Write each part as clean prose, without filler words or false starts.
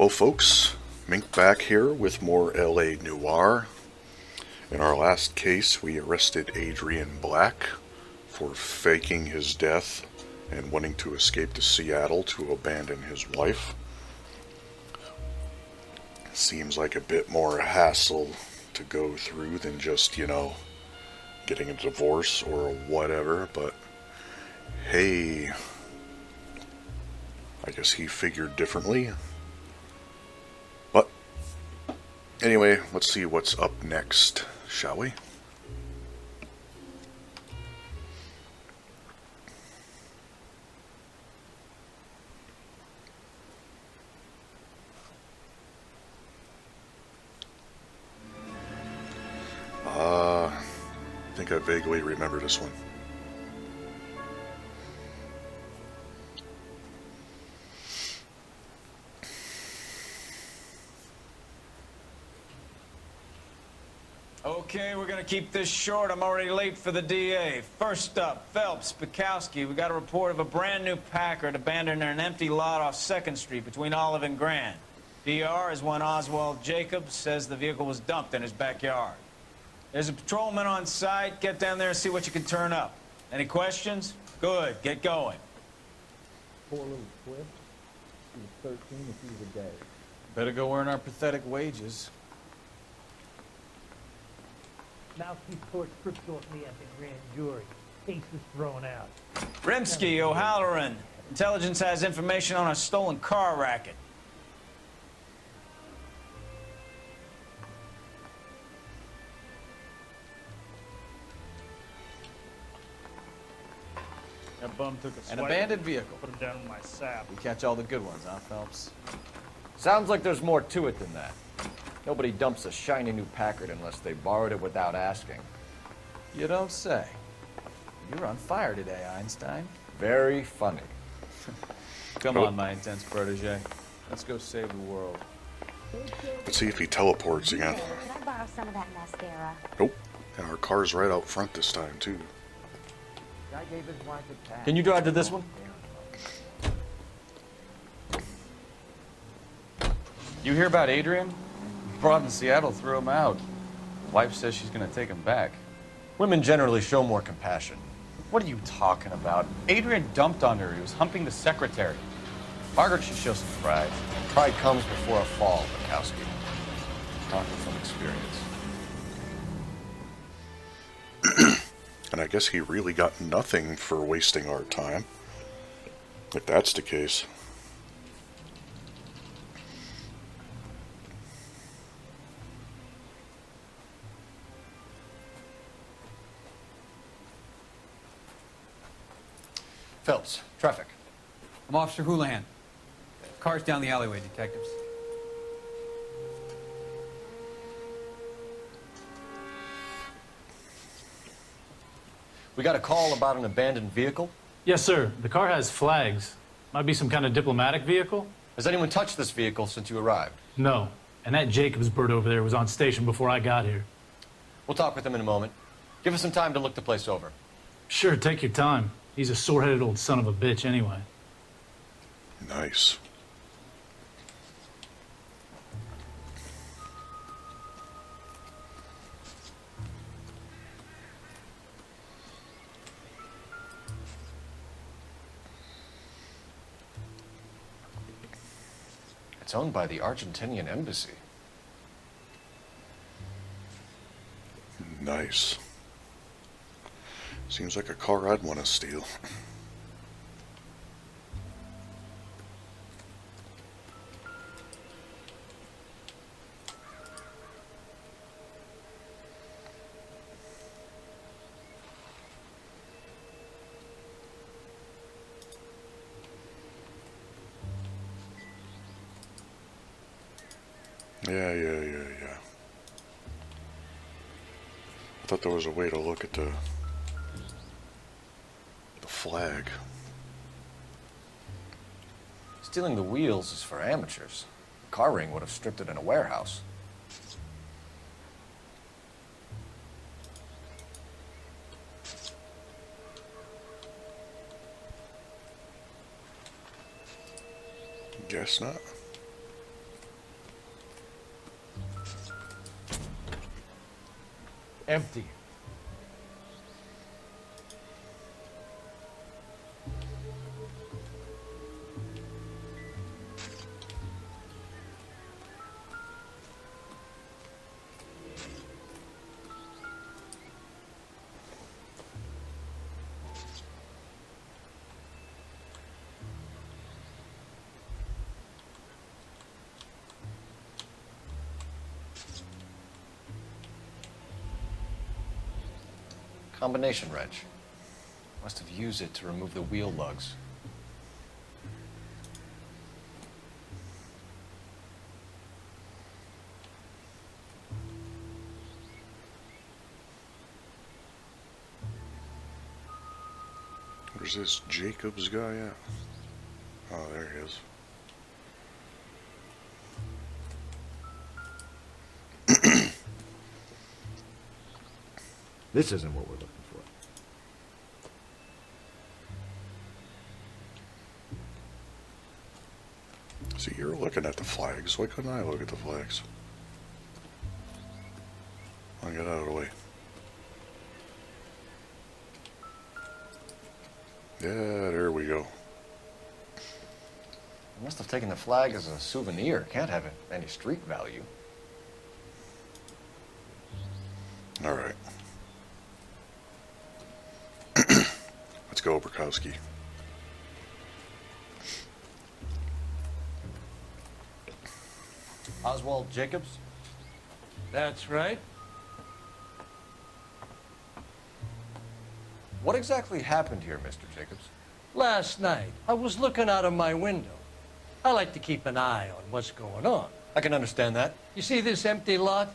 Well, folks, Mink back here with more LA Noire. In our last case, we arrested Adrian Black for faking his death and wanting to escape to Seattle to abandon his wife. Seems like a bit more hassle to go through than just, getting a divorce or whatever, but hey, I guess he figured differently. But anyway, let's see what's up next, shall we? I think I vaguely remember this one. Okay, we're gonna keep this short. I'm already late for the DA. First up, Phelps, Bukowski. We got a report of a brand new Packard abandoned in an empty lot off 2nd Street between Olive and Grand. PR is one Oswald Jacobs says the vehicle was dumped in his backyard. There's a patrolman on site. Get down there and see what you can turn up. Any questions? Good, get going. Poor little Swift. She was 13 if he was a day. Better go earn our pathetic wages. Now she's court stripped off me at the grand jury. Case is thrown out. Rimsky, O'Halloran. Intelligence has information on a stolen car racket. That bum took a An swipe. abandoned vehicle. Put him down in my sap. We catch all the good ones, huh, Phelps? Sounds like there's more to it than that. Nobody dumps a shiny new Packard unless they borrowed it without asking. You don't say. You're on fire today, Einstein. Very funny. Come on, my intense protege. Let's go save the world. Let's see if he teleports again. Can I borrow some of that mascara? Nope. And our car's right out front this time, too. Guy gave his wife a tap. Can you drive to this one? You hear about Adrian? Broad in Seattle threw him out. Wife says she's gonna take him back. Women generally show more compassion. What are you talking about? Adrian dumped on her. He was humping the secretary. Margaret should show some pride. Pride comes before a fall, Bukowski. Talking from experience. And I guess he really got nothing for wasting our time. If that's the case. Phelps, traffic. I'm Officer Houlihan. Car's down the alleyway, detectives. We got a call about an abandoned vehicle. Yes, sir. The car has flags. Might be some kind of diplomatic vehicle? Has anyone touched this vehicle since you arrived? No. And that Jacobs bird over there was on station before I got here. We'll talk with him in a moment. Give us some time to look the place over. Sure, take your time. He's a sore-headed old son of a bitch anyway. Nice. It's owned by the Argentinian Embassy. Nice. Seems like a car I'd want to steal. Yeah. I thought there was a way to look at the flag. Stealing the wheels is for amateurs. Car ring would have stripped it in a warehouse. Guess not. Empty. Combination wrench. Must have used it to remove the wheel lugs. Where's this Jacobs guy at? Oh, there he is. This isn't what we're looking for. See, you're looking at the flags. Why couldn't I look at the flags? I'll get out of the way. Yeah, there we go. I must have taken the flag as a souvenir. Can't have any street value. All right. Let's go, Bukowski. Oswald Jacobs? That's right. What exactly happened here, Mr. Jacobs? Last night, I was looking out of my window. I like to keep an eye on what's going on. I can understand that. You see this empty lot?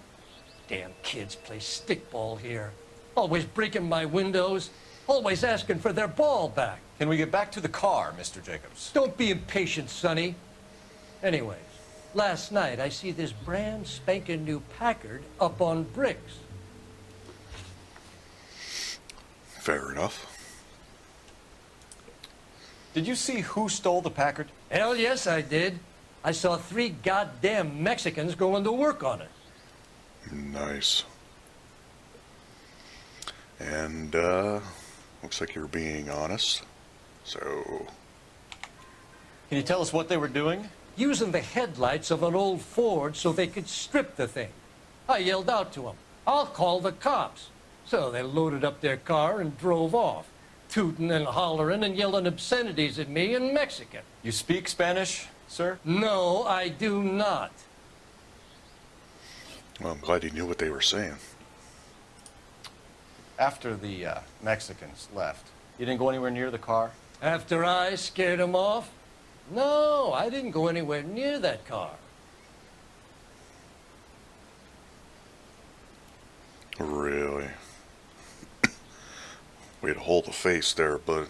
Damn kids play stickball here. Always breaking my windows. Always asking for their ball back. Can we get back to the car, Mr. Jacobs? Don't be impatient, Sonny. Anyways, last night I see this brand spanking new Packard up on bricks. Fair enough. Did you see who stole the Packard? Hell yes, I did. I saw 3 goddamn Mexicans going to work on it. Nice. And, looks like you're being honest. So, Can you tell us what they were doing? Using the headlights of an old Ford so they could strip the thing. I yelled out to them, "I'll call the cops." So they loaded up their car and drove off, tooting and hollering and yelling obscenities at me in Mexican. You speak Spanish, sir? No, I do not. well, I'm glad you knew what they were saying. After the Mexicans left, you didn't go anywhere near the car? After I scared them off? No, I didn't go anywhere near that car. Really? Way to hold the face there, bud.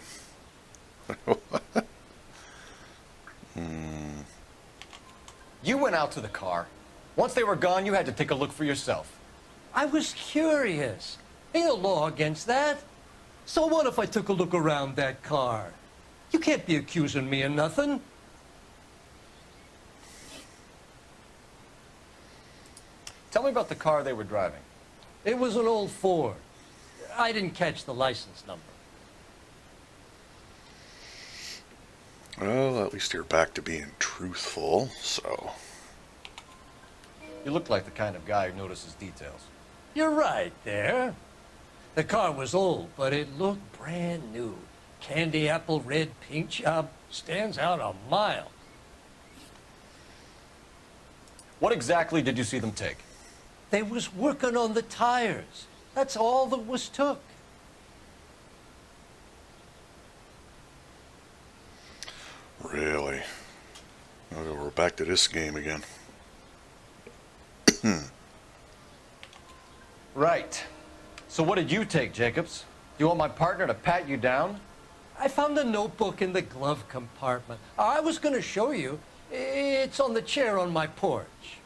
You went out to the car. Once they were gone, you had to take a look for yourself. I was curious. Ain't no law against that. So what if I took a look around that car? You can't be accusing me of nothing. Tell me about the car they were driving. It was an old Ford. I didn't catch the license number. Well, at least you're back to being truthful, so... You look like the kind of guy who notices details. You're right there. The car was old, but it looked brand new. Candy apple red paint job stands out a mile. What exactly did you see them take? They was working on the tires. That's all that was took. Really? Okay, we're back to this game again. Right. So what did you take, Jacobs? Do you want my partner to pat you down? I found a notebook in the glove compartment. I was going to show you. It's on the chair on my porch.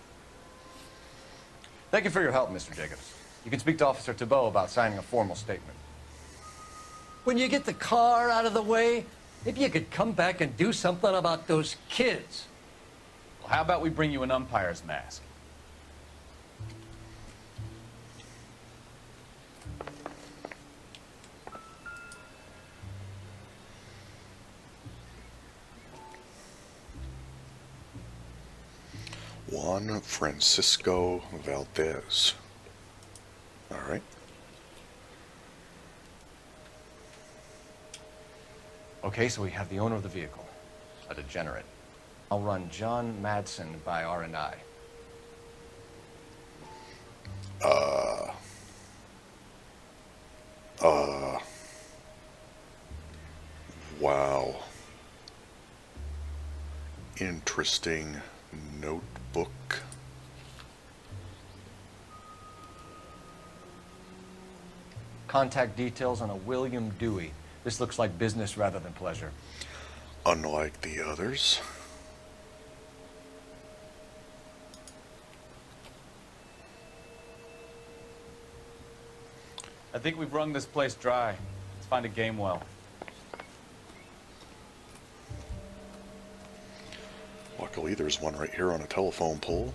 Thank you for your help, Mr. Jacobs. You can speak to Officer Thibault about signing a formal statement. When you get the car out of the way, maybe you could come back and do something about those kids. Well, how about we bring you an umpire's mask? Juan Francisco Valdez. All right. Okay, so we have the owner of the vehicle, a degenerate. I'll run John Madsen by R&I. Wow. Interesting notebook. Contact details on a William Dewey. This looks like business rather than pleasure. Unlike the others. I think we've wrung this place dry. Let's find a game well. Luckily, there's one right here on a telephone pole.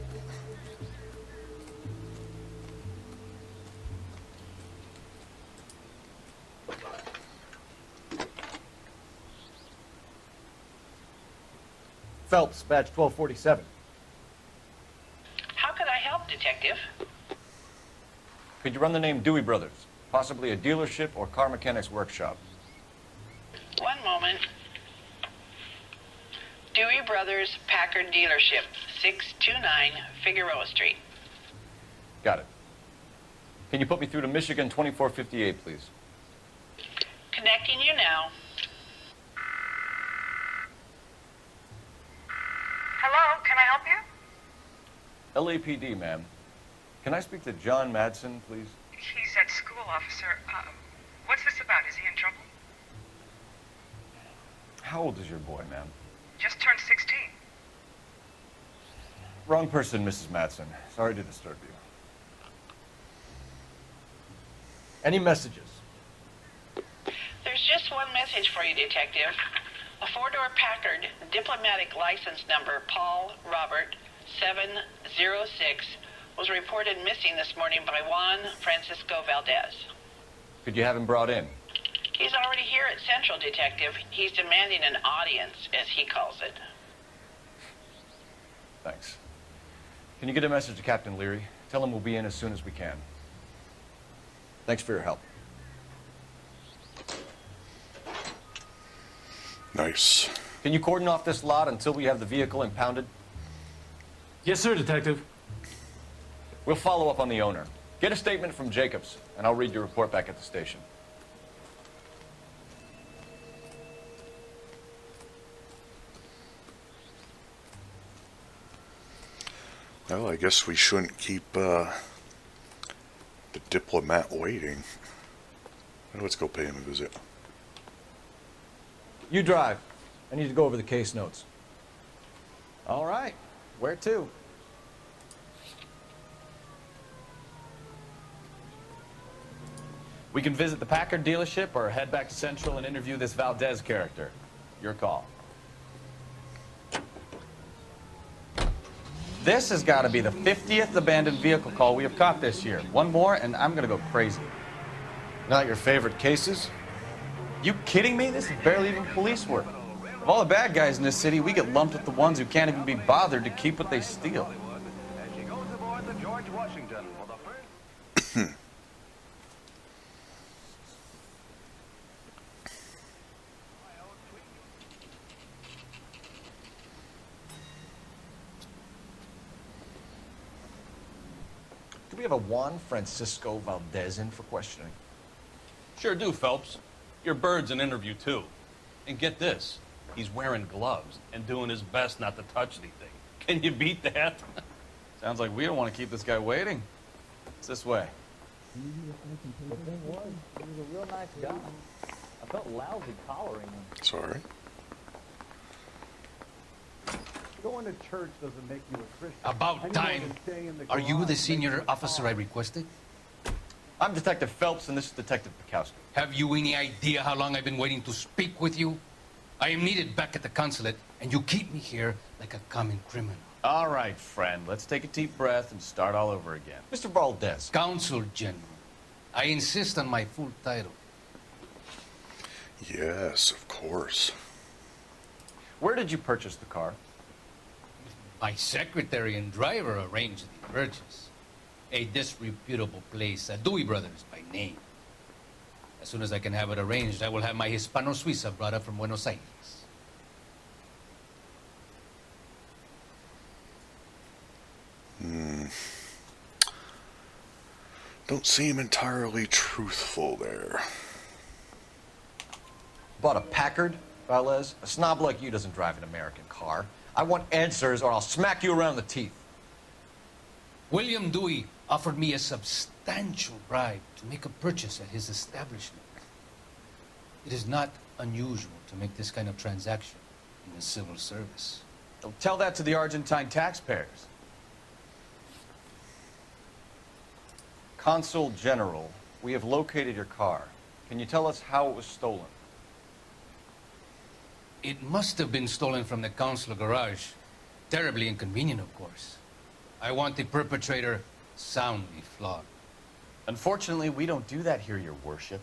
Phelps, badge 1247. How could I help, Detective? Could you run the name Dewey Brothers? Possibly a dealership or car mechanics workshop. One moment. Dewey Brothers Packard Dealership, 629 Figueroa Street. Got it. Can you put me through to Michigan 2458, please? Connecting you now. Hello, can I help you? LAPD, ma'am. Can I speak to John Madsen, please? He's at school, officer. What's this about? Is he in trouble? How old is your boy, ma'am? Just turned 16. Wrong person, Mrs. Madsen. Sorry to disturb you. Any messages? There's just one message for you, Detective. A four-door Packard, diplomatic license number Paul Robert 706, was reported missing this morning by Juan Francisco Valdez. Could you have him brought in? He's already here at Central, Detective. He's demanding an audience, as he calls it. Thanks. Can you get a message to Captain Leary? Tell him we'll be in as soon as we can. Thanks for your help. Nice. Can you cordon off this lot until we have the vehicle impounded? Yes, sir, Detective. We'll follow up on the owner. Get a statement from Jacobs, and I'll read your report back at the station. Well, I guess we shouldn't keep the diplomat waiting. Let's go pay him a visit. You drive. I need to go over the case notes. All right. Where to? We can visit the Packard dealership or head back to Central and interview this Valdez character. Your call. This has got to be the 50th abandoned vehicle call we have caught this year. One more, and I'm going to go crazy. Not your favorite cases? You kidding me? This is barely even police work. Of all the bad guys in this city, we get lumped with the ones who can't even be bothered to keep what they steal. Do we have a Juan Francisco Valdez in for questioning? Sure do, Phelps. Your bird's an interview, too. And get this, he's wearing gloves and doing his best not to touch anything. Can you beat that? Sounds like we don't want to keep this guy waiting. It's this way. The thing was, he was a real nice guy. I felt lousy collaring him. Sorry. Going to church doesn't make you a Christian. About time. Are you the senior officer I requested? I'm Detective Phelps, and this is Detective Pikowski. Have you any idea how long I've been waiting to speak with you? I am needed back at the consulate, and you keep me here like a common criminal. All right, friend. Let's take a deep breath and start all over again. Mr. Valdez. Consul General. I insist on my full title. Yes, of course. Where did you purchase the car? My secretary and driver arranged the purchase. A disreputable place, Dewey Brothers by name. As soon as I can have it arranged, I will have my Hispano Suiza brought up from Buenos Aires. Don't seem entirely truthful there. Bought a Packard, Valdez? A snob like you doesn't drive an American car. I want answers or I'll smack you around the teeth. William Dewey offered me a substantial bribe to make a purchase at his establishment. It is not unusual to make this kind of transaction in the civil service. Don't tell that to the Argentine taxpayers. Consul General, we have located your car. Can you tell us how it was stolen? It must have been stolen from the consular garage. Terribly inconvenient, of course. I want the perpetrator soundly flogged. Unfortunately, we don't do that here, your worship.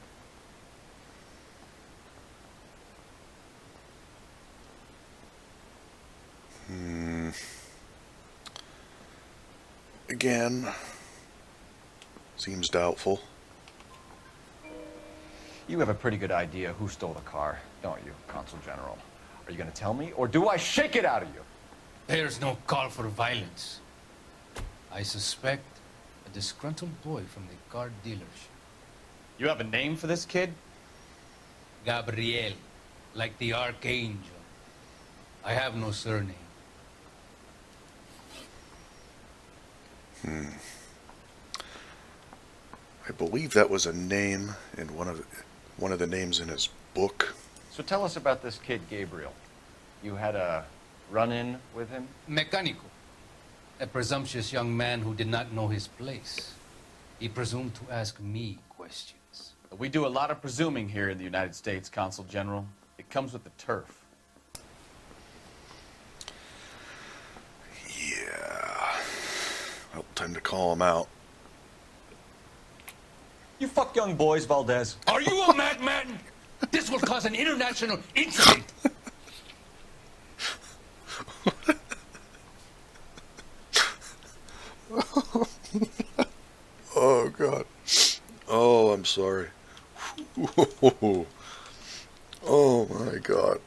Again, seems doubtful. You have a pretty good idea who stole the car, don't you, Consul General? Are you going to tell me, or do I shake it out of you? There's no call for violence. I suspect a disgruntled boy from the car dealership. You have a name for this kid? Gabriel, like the archangel. I have no surname. I believe that was a name in one of the names in his book. So tell us about this kid, Gabriel. You had a run-in with him? Mecánico. A presumptuous young man who did not know his place. He presumed to ask me questions. We do a lot of presuming here in the United States, Consul General. It comes with the turf. Yeah. Well, time to call him out. You fuck young boys, Valdez. Are you a madman? This will cause an international incident. Oh, God. Oh, I'm sorry. Oh, my God.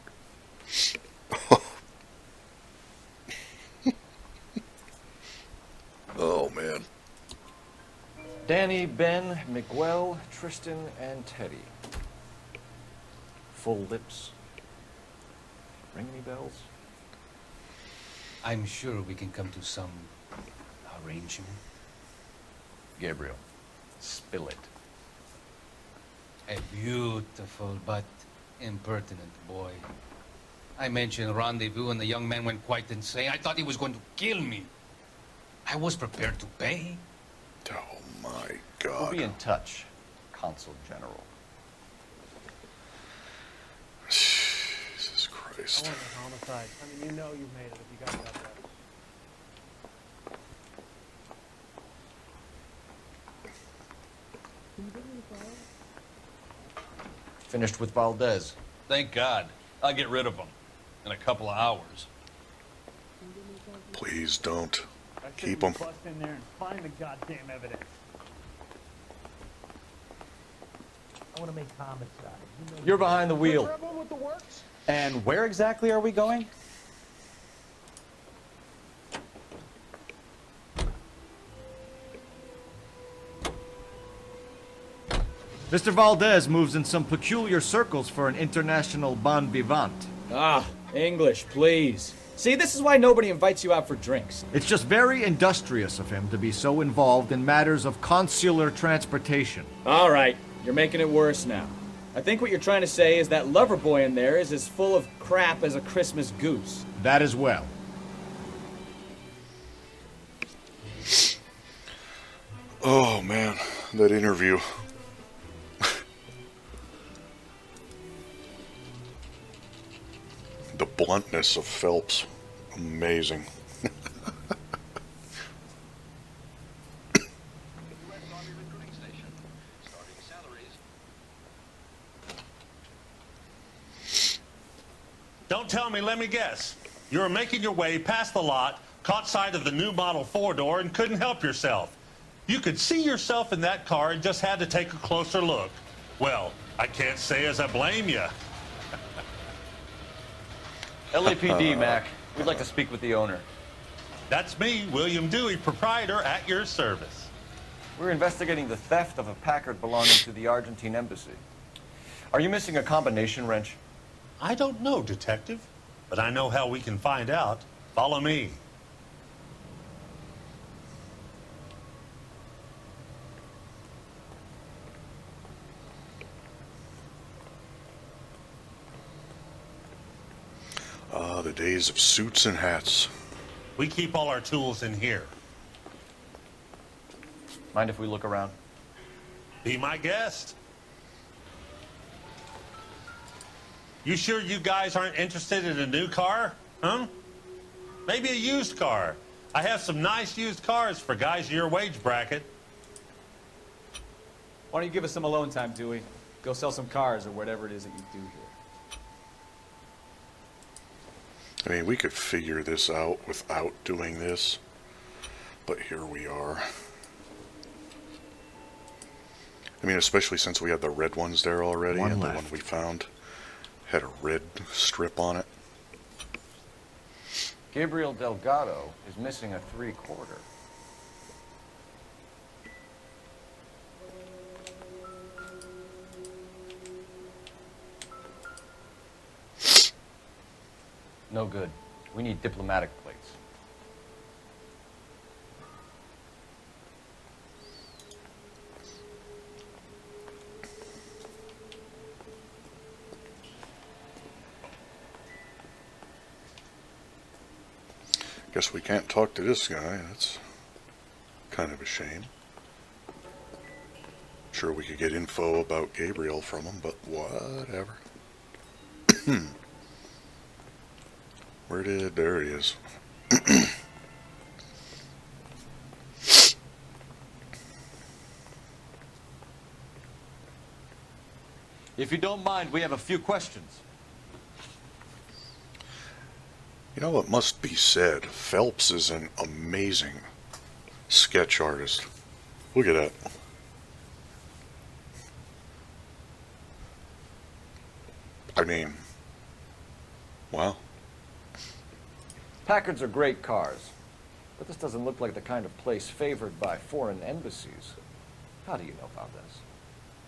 Oh, man. Danny, Ben, Miguel, Tristan, and Teddy. Full lips. Ring any bells? I'm sure we can come to some arrangement. Gabriel, spill it. A beautiful but impertinent boy. I mentioned rendezvous and the young man went quite insane. I thought he was going to kill me. I was prepared to pay. Oh, my We'll God. be in touch, Consul General. Jesus Christ. I want a homicide. I mean, you know you made it if you got that. Finished with Valdez. Thank God. I'll get rid of him in a couple of hours. Please don't. I said Keep we 'em. Bust in there and find the goddamn evidence. I want to make homicide. You're behind the wheel. Everyone with the works? And where exactly are we going? Mr. Valdez moves in some peculiar circles for an international bon vivant. Ah, English, please. See, this is why nobody invites you out for drinks. It's just very industrious of him to be so involved in matters of consular transportation. All right, you're making it worse now. I think what you're trying to say is that lover boy in there is as full of crap as a Christmas goose. That as well. Oh, man. That interview. The bluntness of Phelps. Amazing. Don't tell me, let me guess. You're making your way past the lot, Caught sight of the new model four-door and couldn't help yourself. You could see yourself in that car and just had to take a closer look. Well, I can't say as I blame you. LAPD, Mac. We'd like to speak with the owner. That's me, William Dewey, proprietor, at your service. We're investigating the theft of a Packard belonging to the Argentine embassy. Are you missing a combination wrench? I don't know, Detective, but I know how we can find out. Follow me. Ah, the days of suits and hats. We keep all our tools in here. Mind if we look around? Be my guest. You sure you guys aren't interested in a new car? Huh? Maybe a used car. I have some nice used cars for guys your wage bracket. Why don't you give us some alone time, Dewey? Go sell some cars or whatever it is that you do here. I mean, we could figure this out without doing this, but here we are. I mean, especially since we had the red ones there already, and the one we found had a red strip on it. Gabriel Delgado is missing a 3/4. No good. We need diplomatic plates. Guess we can't talk to this guy. That's kind of a shame. Sure, we could get info about Gabriel from him, but whatever. There he is. If you don't mind, we have a few questions. You know, it must be said, Phelps is an amazing sketch artist. Look at that. I mean, wow. Packards are great cars, but this doesn't look like the kind of place favored by foreign embassies. How do you know Valdez?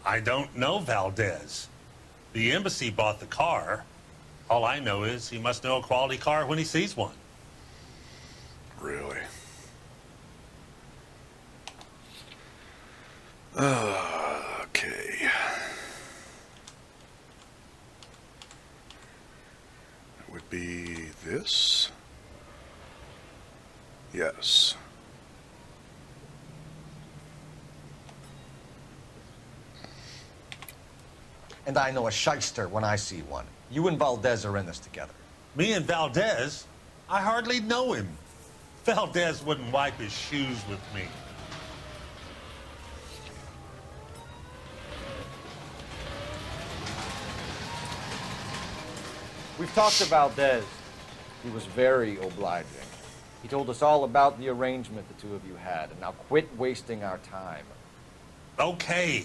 I don't know Valdez. The embassy bought the car. All I know is he must know a quality car when he sees one. Really? Okay. It would be this. Yes. And I know a shyster when I see one. You and Valdez are in this together. Me and Valdez? I hardly know him. Valdez wouldn't wipe his shoes with me. We've talked to Valdez. He was very obliging. He told us all about the arrangement the two of you had, and now quit wasting our time. Okay.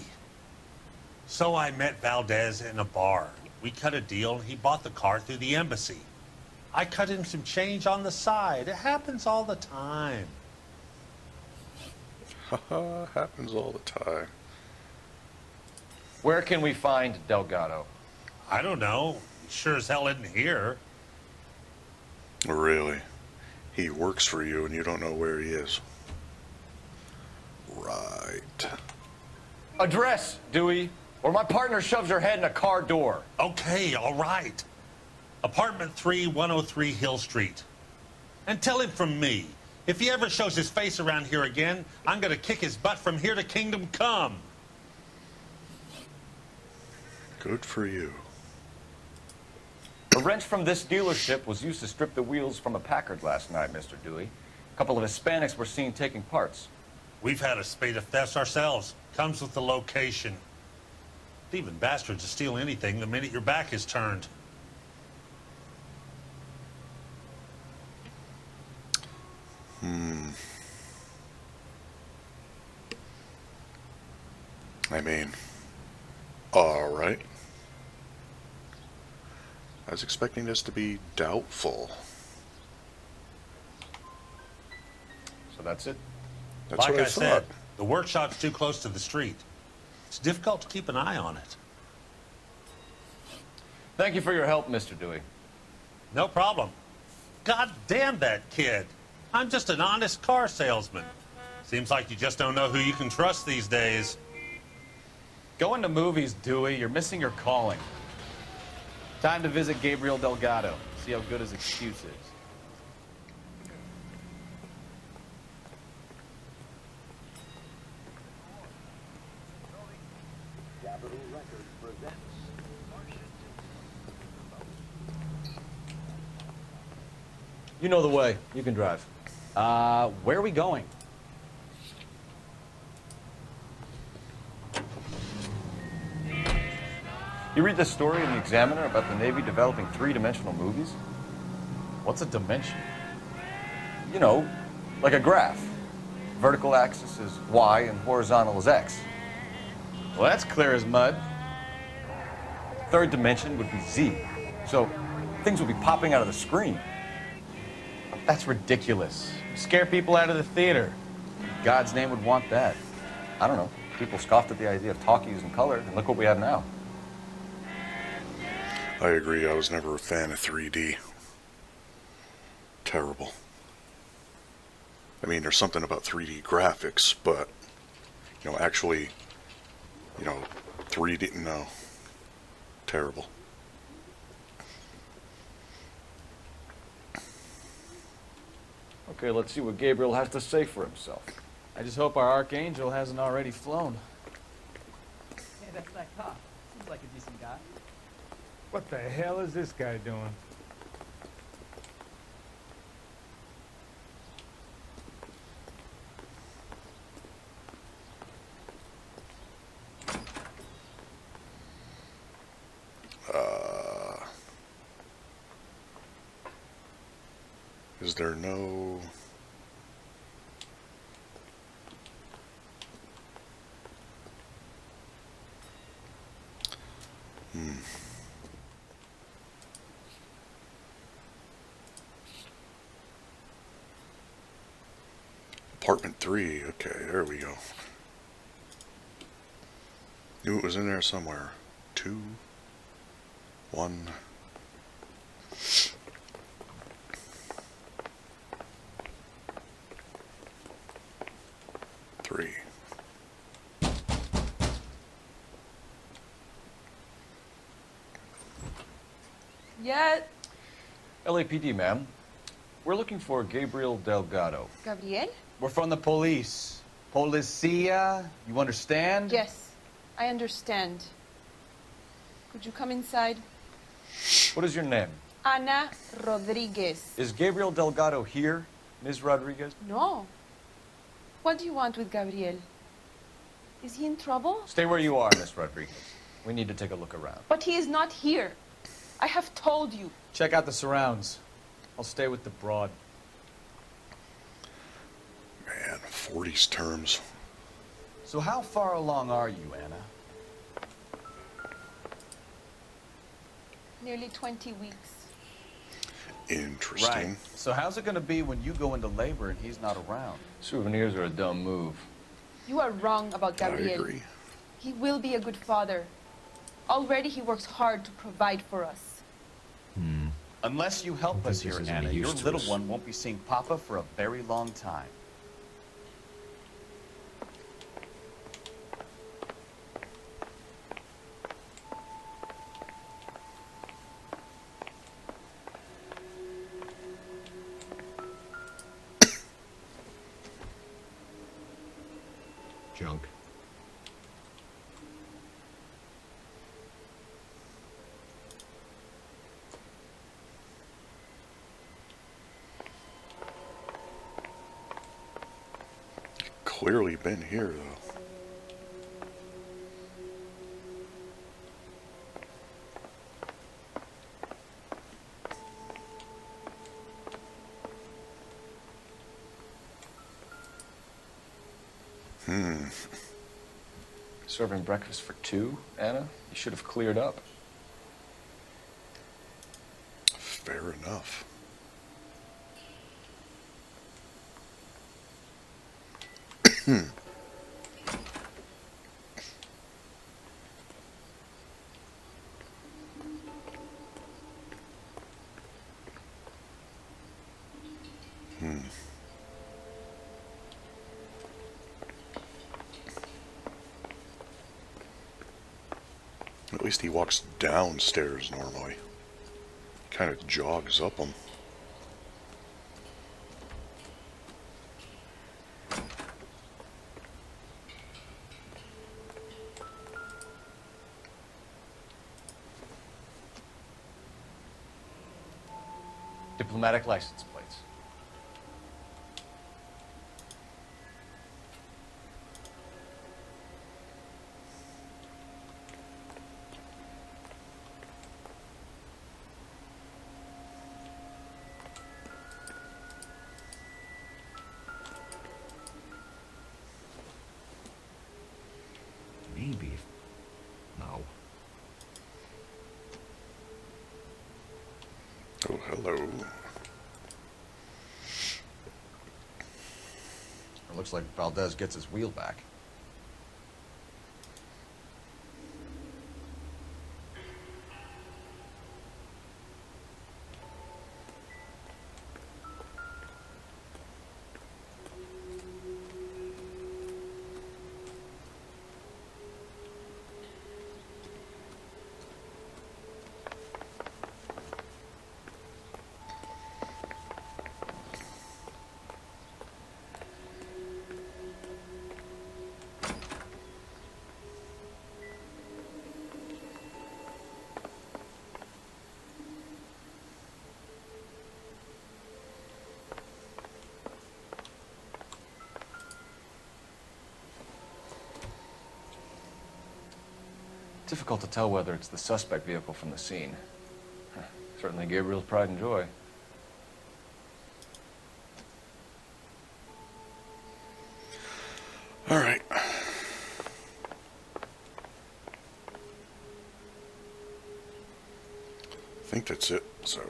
So I met Valdez in a bar. We cut a deal, and he bought the car through the embassy. I cut him some change on the side. It happens all the time. Haha, happens all the time. Where can we find Delgado? I don't know. Sure as hell isn't here. Really? He works for you and you don't know where he is. Right. Address, Dewey, or my partner shoves her head in a car door. Okay, all right. Apartment 3, 103 Hill Street. And tell him from me, if he ever shows his face around here again, I'm gonna kick his butt from here to Kingdom Come. Good for you. A wrench from this dealership was used to strip the wheels from a Packard last night, Mr. Dewey. A couple of Hispanics were seen taking parts. We've had a spate of thefts ourselves. Comes with the location. Thieving bastards to steal anything the minute your back is turned. I mean, alright. I was expecting this to be doubtful. So that's it? That's Like what I I said, thought. the workshop's too close to the street. It's difficult to keep an eye on it. Thank you for your help, Mr. Dewey. No problem. God damn that kid. I'm just an honest car salesman. Seems like you just don't know who you can trust these days. Going to movies, Dewey. You're missing your calling. Time to visit Gabriel Delgado. See how good his excuse is. You know the way. You can drive. Where are we going? You read this story in the Examiner about the Navy developing three-dimensional movies? What's a dimension? You know, like a graph. Vertical axis is Y and horizontal is X. Well, that's clear as mud. Third dimension would be Z. So things would be popping out of the screen. That's ridiculous. You scare people out of the theater. In God's name would want that. I don't know. People scoffed at the idea of talkies in color, and look what we have now. I agree, I was never a fan of 3D. Terrible. I mean, there's something about 3D graphics, but, you know, actually, you know, 3D, no. Terrible. Okay, let's see what Gabriel has to say for himself. I just hope our Archangel hasn't already flown. Hey, that's that cop. Seems like a decent guy. What the hell is this guy doing? Is there no... Apartment 3, okay, there we go. Knew it was in there somewhere. 2, 1... 3. Yeah, LAPD, ma'am. We're looking for Gabriel Delgado. Gabriel? We're from the police. Policia, you understand? Yes, I understand. Could you come inside? What is your name? Ana Rodriguez. Is Gabriel Delgado here, Ms. Rodriguez? No. What do you want with Gabriel? Is he in trouble? Stay where you are, Ms. Rodriguez. We need to take a look around. But he is not here. I have told you. Check out the surrounds. I'll stay with the broad. Man, 40s terms. So how far along are you, Anna? Nearly 20 weeks. Interesting. Right. So how's it going to be when you go into labor and he's not around? Souvenirs are a dumb move. You are wrong about Gabriel. I agree. He will be a good father. Already he works hard to provide for us. Unless you help us here, this is any Anna, use your to little us. one won't be seeing Papa for a very long time. Junk. Clearly been here, though. Serving breakfast for two, Anna? You should have cleared up. Fair enough. At least he walks downstairs normally. Kind of jogs up them. Diplomatic license plates. Maybe. No. Oh, hello. It looks like Valdez gets his wheel back. Difficult to tell whether it's the suspect vehicle from the scene. Certainly Gabriel's pride and joy. All right. I think that's it, so...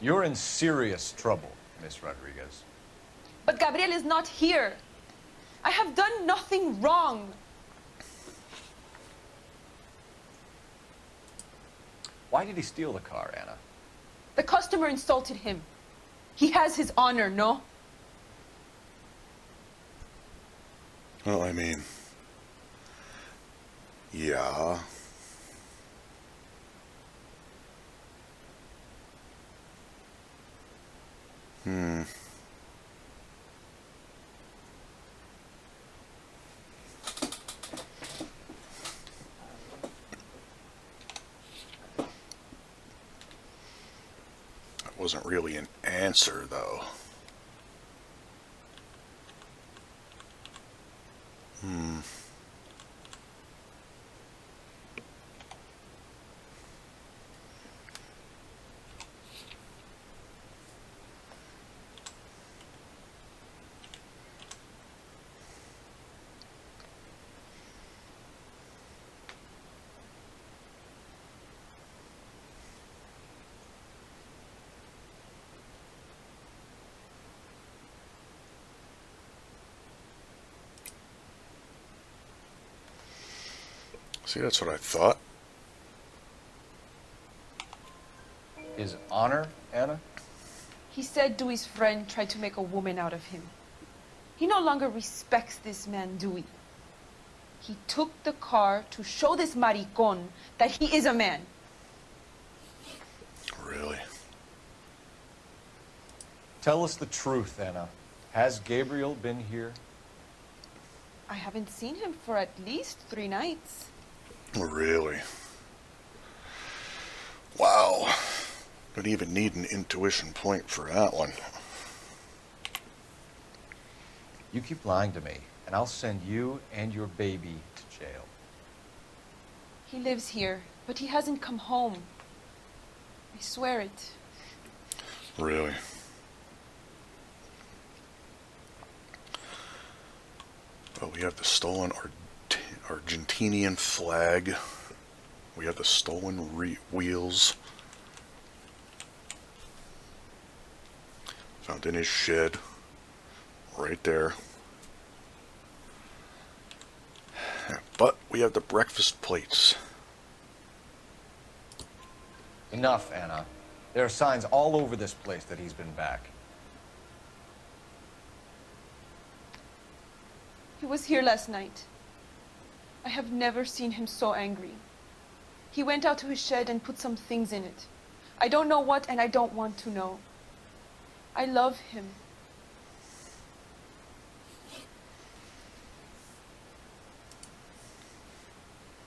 You're in serious trouble, Miss Rodriguez. But Gabriel is not here. I have done nothing wrong. Why did he steal the car, Anna? The customer insulted him. He has his honor, no? Well, I mean... Yeah... That wasn't really an answer, though. See, that's what I thought. His honor, Anna? He said Dewey's friend tried to make a woman out of him. He no longer respects this man, Dewey. He took the car to show this maricon that he is a man. Really? Tell us the truth, Anna. Has Gabriel been here? I haven't seen him for at least 3 nights. Really? Wow. Don't even need an intuition point for that one. You keep lying to me, and I'll send you and your baby to jail. He lives here, but he hasn't come home. I swear it. Really? Well, we have the stolen Argentinian flag. We have the stolen wheels. Found in his shed. Right there. But we have the breakfast plates. Enough, Anna. There are signs all over this place that he's been back. He was here last night. I have never seen him so angry. He went out to his shed and put some things in it. I don't know what, and I don't want to know. I love him.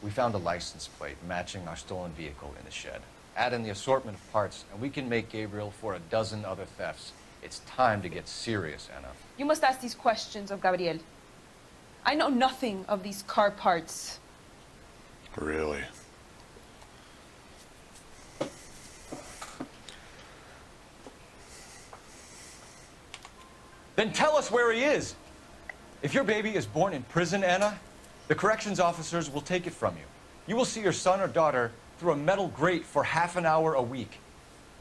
We found a license plate matching our stolen vehicle in the shed. Add in the assortment of parts, and we can make Gabriel for a dozen other thefts. It's time to get serious, Anna. You must ask these questions of Gabriel. I know nothing of these car parts. Really? Then tell us where he is. If your baby is born in prison, Anna, the corrections officers will take it from you. You will see your son or daughter through a metal grate for half an hour a week.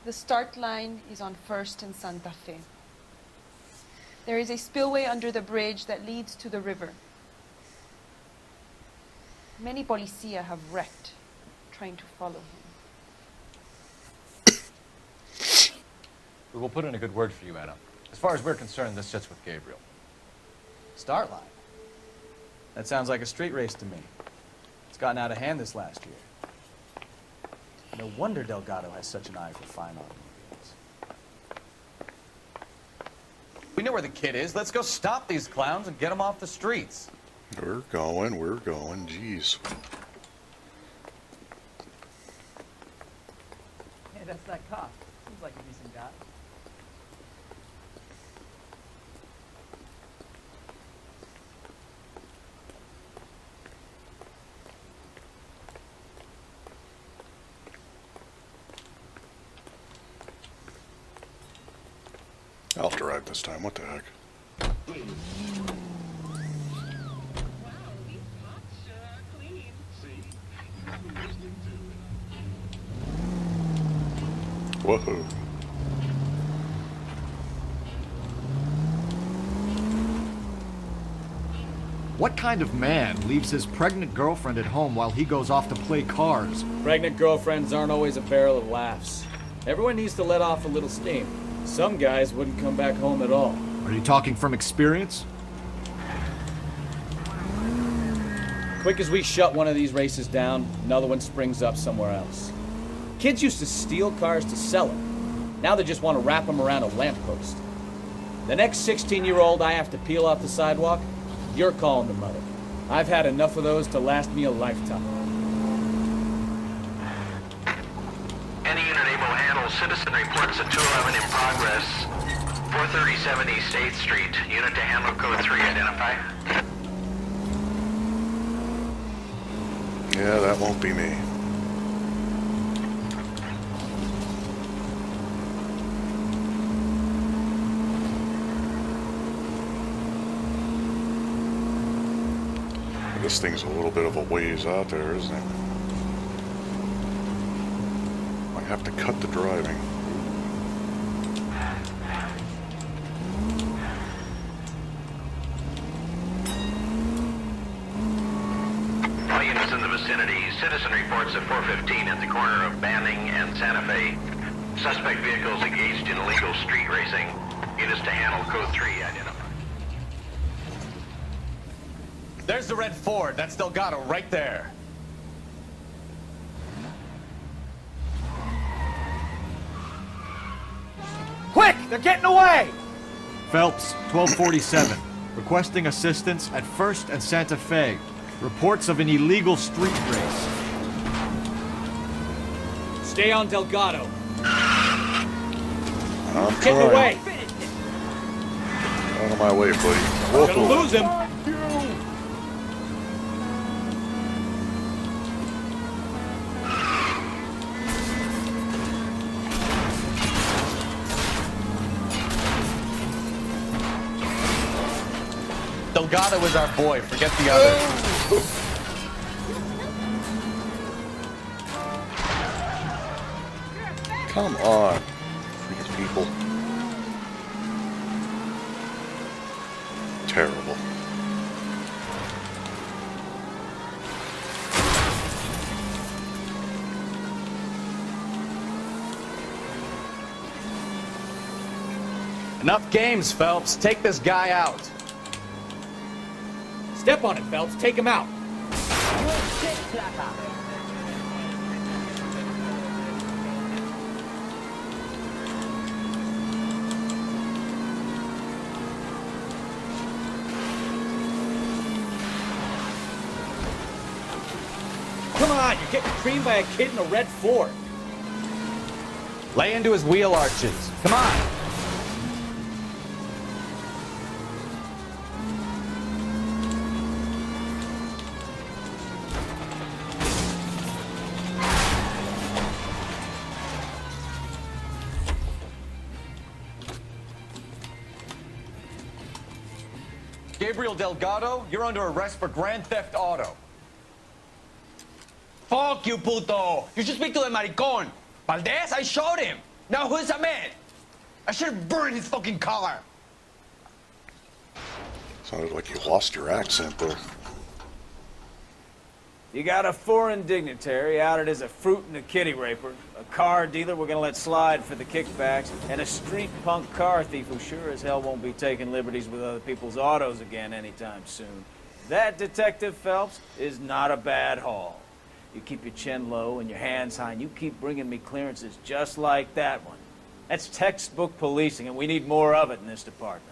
The start line is on 1st and Santa Fe. There is a spillway under the bridge that leads to the river. Many policia have wrecked trying to follow him. We will put in a good word for you, Anna. As far as we're concerned, this sits with Gabriel. Start line. That sounds like a street race to me. It's gotten out of hand this last year. No wonder Delgado has such an eye for fine automobiles. We know where the kid is. Let's go stop these clowns and get him off the streets. We're going, jeez. Hey, that's that cop. Seems like a decent guy. I'll drive this time, what the heck. Woohoo. What kind of man leaves his pregnant girlfriend at home while he goes off to play cars? Pregnant girlfriends aren't always a barrel of laughs. Everyone needs to let off a little steam. Some guys wouldn't come back home at all. Are you talking from experience? Quick as we shut one of these races down, another one springs up somewhere else. Kids used to steal cars to sell them. Now they just want to wrap them around a lamppost. The next 16-year-old I have to peel off the sidewalk, you're calling the mother. I've had enough of those to last me a lifetime. Any unit able to handle citizen reports at 211 in progress. 437 East 8th Street. Unit to handle code 3, identify. Yeah, that won't be me. This thing's a little bit of a ways out there, isn't it? Might have to cut the driving. All units in the vicinity. Citizen reports at 415 at the corner of Banning and Santa Fe. Suspect vehicles engaged in illegal street racing. Units to handle code 3, identify. There's the red Ford. That's Delgado right there. Quick! They're getting away! Phelps, 1247. Requesting assistance at 1st and Santa Fe. Reports of an illegal street race. Stay on Delgado. I'm Get trying. away! Out of my way, buddy. We're gonna lose him! Delgado is our boy. Forget the others. Come on, freaking people. Terrible. Enough games, Phelps. Take this guy out. Step on it, Phelps. Take him out. Come on, you're getting creamed by a kid in a red Ford. Lay into his wheel arches. Come on. Gabriel Delgado, you're under arrest for grand theft auto. Fuck you, puto! You should speak to the maricon. Valdez, I showed him. Now who's the man? I should have burned his fucking car. Sounded like you lost your accent there. You got a foreign dignitary outed as a fruit and a kitty raper, a car dealer we're gonna let slide for the kickbacks, and a street punk car thief who sure as hell won't be taking liberties with other people's autos again anytime soon. That, Detective Phelps, is not a bad haul. You keep your chin low and your hands high, and you keep bringing me clearances just like that one. That's textbook policing, and we need more of it in this department.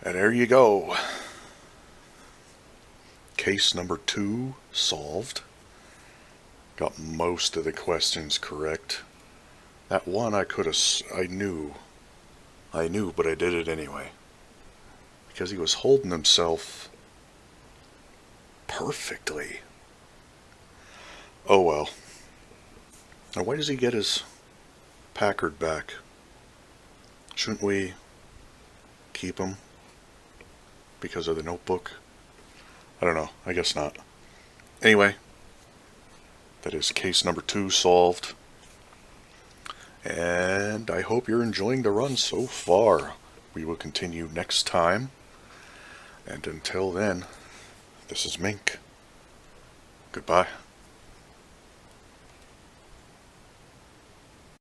And there you go. Case number 2 solved. Got most of the questions correct. That one I knew, but I did it anyway. Because he was holding himself perfectly. Oh well. Now why does he get his Packard back? Shouldn't we keep him? Because of the notebook? I don't know. I guess not. Anyway, that is case number 2 solved. And I hope you're enjoying the run so far. We will continue next time. And until then, this is Mink. Goodbye.